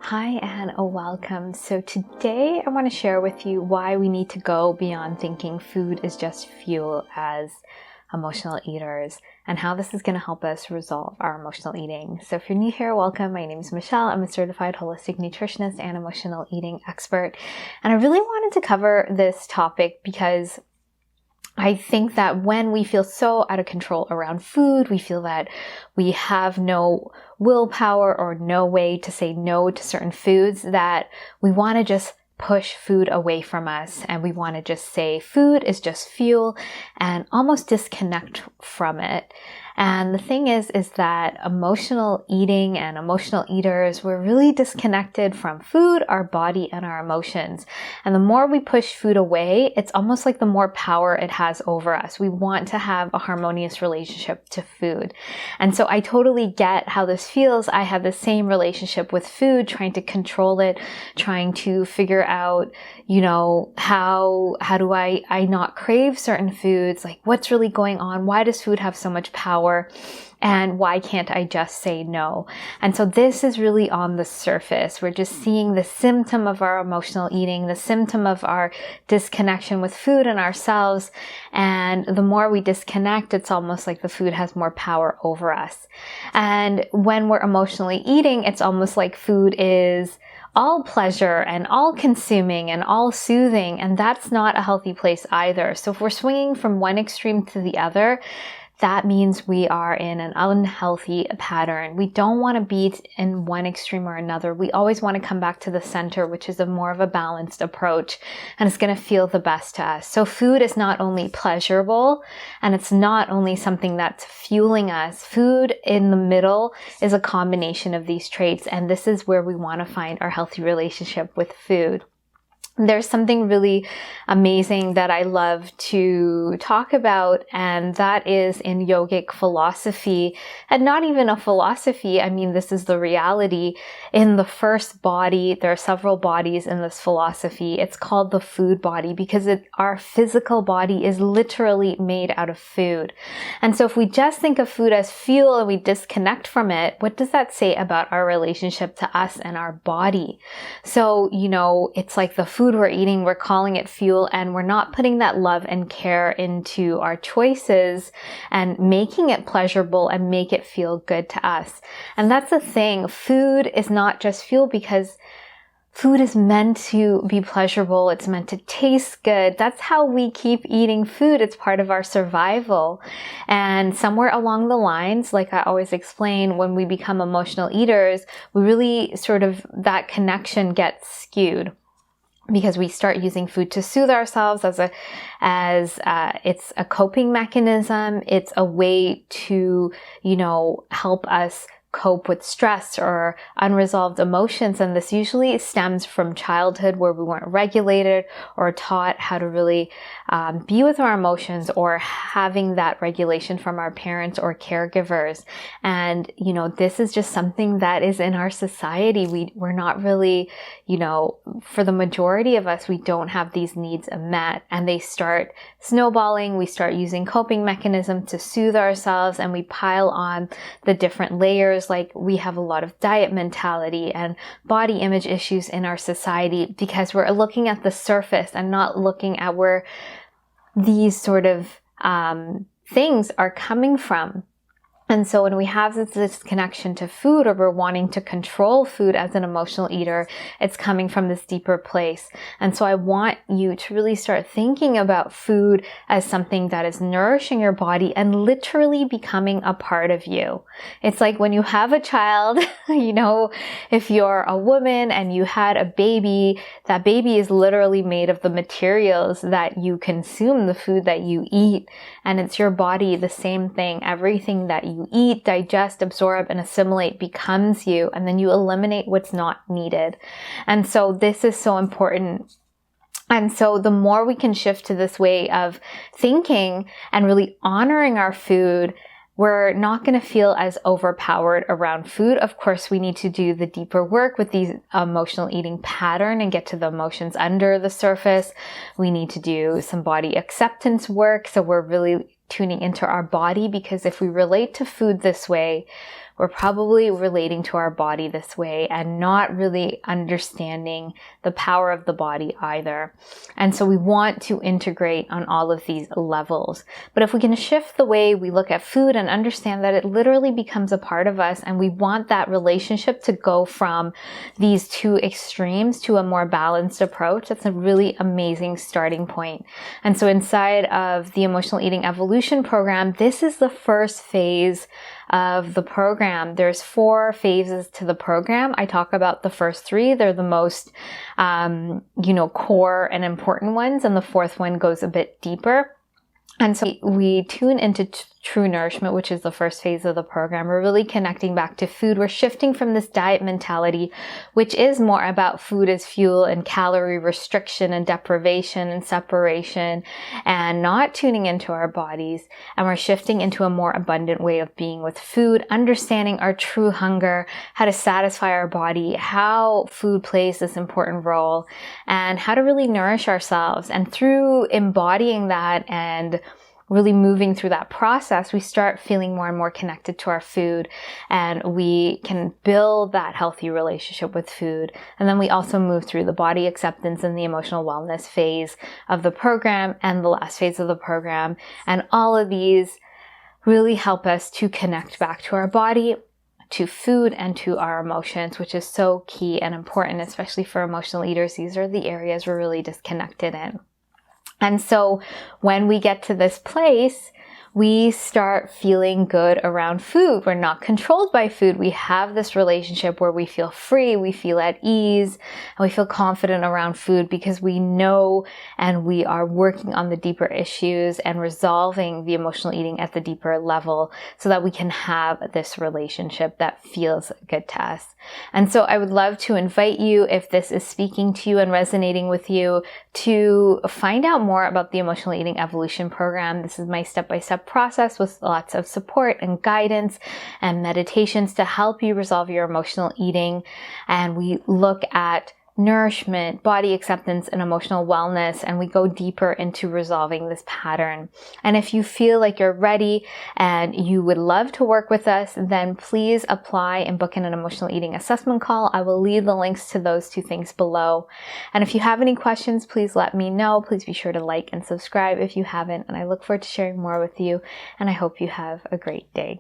Hi and welcome. So today I want to share with you why we need to go beyond thinking food is just fuel as emotional eaters and how this is going to help us resolve our emotional eating. So if you're new here, welcome. My name is Michelle. I'm a certified holistic nutritionist and emotional eating expert. And I really wanted to cover this topic because I think that when we feel so out of control around food, we feel that we have no willpower or no way to say no to certain foods, that we want to just push food away from us and we want to just say food is just fuel and almost disconnect from it. And the thing is that emotional eating and emotional eaters, we're really disconnected from food, our body, and our emotions. And the more we push food away, it's almost like the more power it has over us. We want to have a harmonious relationship to food. And so I totally get how this feels. I have the same relationship with food, trying to control it, trying to figure out, how do I not crave certain foods? Like, what's really going on? Why does food have so much power? And why can't I just say no? And so this is really on the surface. We're just seeing the symptom of our emotional eating, the symptom of our disconnection with food and ourselves. And the more we disconnect, it's almost like the food has more power over us. And when we're emotionally eating, it's almost like food is all pleasure and all consuming and all soothing. And that's not a healthy place either. So if we're swinging from one extreme to the other, that means we are in an unhealthy pattern. We don't want to be in one extreme or another. We always want to come back to the center, which is a more of a balanced approach, and it's going to feel the best to us. So food is not only pleasurable, and it's not only something that's fueling us. Food in the middle is a combination of these traits, and this is where we want to find our healthy relationship with food. There's something really amazing that I love to talk about, and that is in yogic philosophy, and not even a philosophy. I mean, this is the reality. In the first body, there are several bodies in this philosophy. It's called the food body because our physical body is literally made out of food. And so if we just think of food as fuel and we disconnect from it, what does that say about our relationship to us and our body? So, it's like the food we're eating, we're calling it fuel, and we're not putting that love and care into our choices and making it pleasurable and make it feel good to us. And that's the thing. Food is not just fuel because food is meant to be pleasurable. It's meant to taste good. That's how we keep eating food. It's part of our survival. And somewhere along the lines, like I always explain, when we become emotional eaters, we really that connection gets skewed, because we start using food to soothe ourselves as it's a coping mechanism. It's a way to, help us cope with stress or unresolved emotions. And this usually stems from childhood, where we weren't regulated or taught how to really be with our emotions, or having that regulation from our parents or caregivers. And, this is just something that is in our society. We're not really, for the majority of us, we don't have these needs met, and they start snowballing. We start using coping mechanisms to soothe ourselves, and we pile on the different layers. Like, we have a lot of diet mentality and body image issues in our society because we're looking at the surface and not looking at where these things are coming from. And so when we have this connection to food, or we're wanting to control food as an emotional eater, it's coming from this deeper place. And so I want you to really start thinking about food as something that is nourishing your body and literally becoming a part of you. It's like when you have a child, if you're a woman and you had a baby, that baby is literally made of the materials that you consume, the food that you eat. And it's your body, the same thing. Everything that you eat, digest, absorb, and assimilate becomes you, and then you eliminate what's not needed. And so this is so important. And so the more we can shift to this way of thinking and really honoring our food, we're not going to feel as overpowered around food. Of course, we need to do the deeper work with these emotional eating pattern and get to the emotions under the surface. We need to do some body acceptance work. So we're really tuning into our body, because if we relate to food this way, we're probably relating to our body this way and not really understanding the power of the body either. And so we want to integrate on all of these levels. But if we can shift the way we look at food and understand that it literally becomes a part of us, and we want that relationship to go from these two extremes to a more balanced approach, that's a really amazing starting point. And so inside of the Emotional Eating Evolution program, this is the first phase of the program. There's 4 phases to the program. I talk about the first 3. They're the most, core and important ones. And the 4th one goes a bit deeper. And so we tune into true nourishment, which is the first phase of the program. We're really connecting back to food. We're shifting from this diet mentality, which is more about food as fuel and calorie restriction and deprivation and separation, and not tuning into our bodies. And we're shifting into a more abundant way of being with food, understanding our true hunger, how to satisfy our body, how food plays this important role, and how to really nourish ourselves. And through embodying that and really moving through that process, we start feeling more and more connected to our food, and we can build that healthy relationship with food. And then we also move through the body acceptance and the emotional wellness phase of the program and the last phase of the program. And all of these really help us to connect back to our body, to food, and to our emotions, which is so key and important, especially for emotional eaters. These are the areas we're really disconnected in. And so when we get to this place, we start feeling good around food. We're not controlled by food. We have this relationship where we feel free, we feel at ease, and we feel confident around food because we know and we are working on the deeper issues and resolving the emotional eating at the deeper level so that we can have this relationship that feels good to us. And so I would love to invite you, if this is speaking to you and resonating with you, to find out more about the Emotional Eating Evolution program. This is my step-by-step process with lots of support and guidance and meditations to help you resolve your emotional eating. And we look at nourishment, body acceptance, and emotional wellness, and we go deeper into resolving this pattern. And if you feel like you're ready and you would love to work with us, then please apply and book in an emotional eating assessment call. I will leave the links to those 2 things below. And if you have any questions, please let me know. Please be sure to like and subscribe if you haven't, and I look forward to sharing more with you, and I hope you have a great day.